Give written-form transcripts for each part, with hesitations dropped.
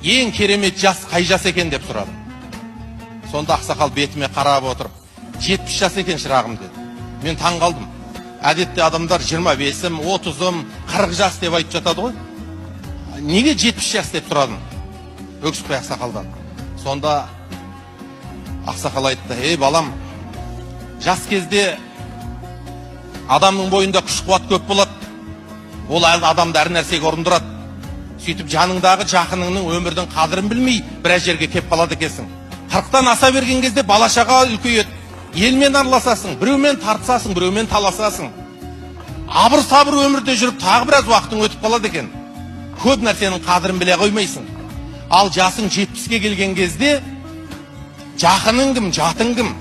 ең керемет жас қай жас екен деп сұрадым. Сонда ақсақал бетіме қарап отырып, 70 жас екен шырағым деді. Мен таң қалдым. Әдетте адамдар 25-ім, 30-ым, 40 жас деп айтып жатады ғой. Неге 70 жас деп сұрадым? Өксікбай ақсақалдан. Сонда ақсақал айтты: балам, жас кезде адамның бойында күш-қуат көп болады. Ол адамды әр нәрсеге ұрындырады. Сөйтіп жаныңдағы жақыныңның өмірдің қадірін білмей біраз жерге кеп қалады екенсің. 40-тан аса берген кезде балашаға үлкейеді. Елмен араласасың, біреумен тартысасың, біреумен таласасың. Абыр-сабыр өмірде жүріп тағы біраз уақытың өтіп қалады екен. Көп нәрсенің қадірін біле қоймайсың. Ал жасың 70-ке келген кезде жақының кім, жатың кім,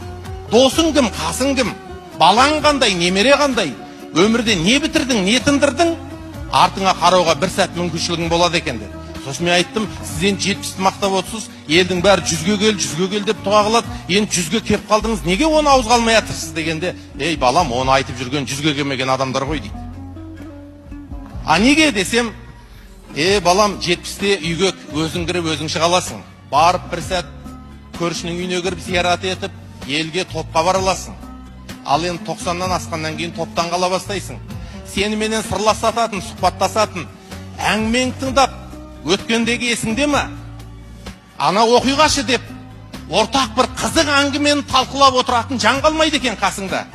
досың кім, қасың кім, балаң қандай, немере қандай, өмірде не бітірдің, не тындырдың, артыңа қарауға бір сәт мүмкіншілігің болады екен деді. Сосын мен айттым: сіз енді 70-ті мақтап отырсыз, елдің бәрі 100-ге кел деп дұға қылады, енді 100-ге кеп қалдыңыз, неге оны ауызға алмай жатырсыз дегенде: балам, оны айтып жүрген 100-ге келмеген адамдар ғой дейді. А неге десем: балам, 70-те үйге өзің кіріп өзің шыға аласың. Барып бір сәт көршінің үйіне кіріп зиярат етіп, елге топқа бара аласың. Ал енді 90-нан асқаннан кейін топтан қала бастайсың. Сеніменен сырласатын, сұхбаттасатын, әңгімең тыңдап, өткендегі есіңде ме? Ана оқиғашы деп, ортақ бір қызық әңгімені талқылап отыратын жан қалмайды екен қасыңда.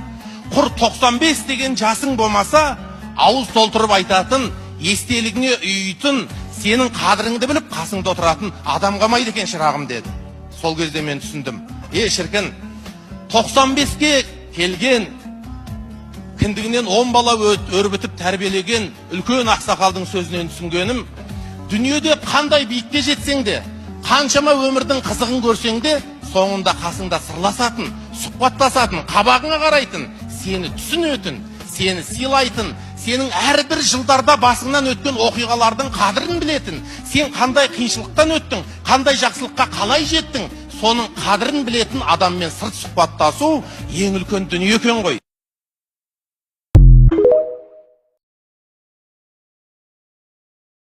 Құр 95 деген жасың болмаса, ауыз толтырып айтатын, естелігіне үйітін, сенің қадіріңді біліп қасыңда отыратын адам қалмайды екен шырағым деді. Сол кезде мен түсіндім: шіркін, 95-ке келген, кіндігінен 10 бала өрбітіп тәрбиелеген үлкен ақсақалдың сөзінен түсінгенім, дүниеде қандай биікке жетсең де, қаншама өмірдің қызығын көрсең де, соңында қасыңда сырласатын, сұхбаттасатын, қабағыңа қарайтын, сені түсінетін, сені сыйлайтын, сенің әрбір жылдарда басыңнан өткен оқиғалардың қадірін білетін, сен қандай қиыншылықтан өттің, қандай жақсылыққа қалай жеттің, соның қадірін білетін адаммен сырт сұхбаттасу ең үлкен дүние екен ғой.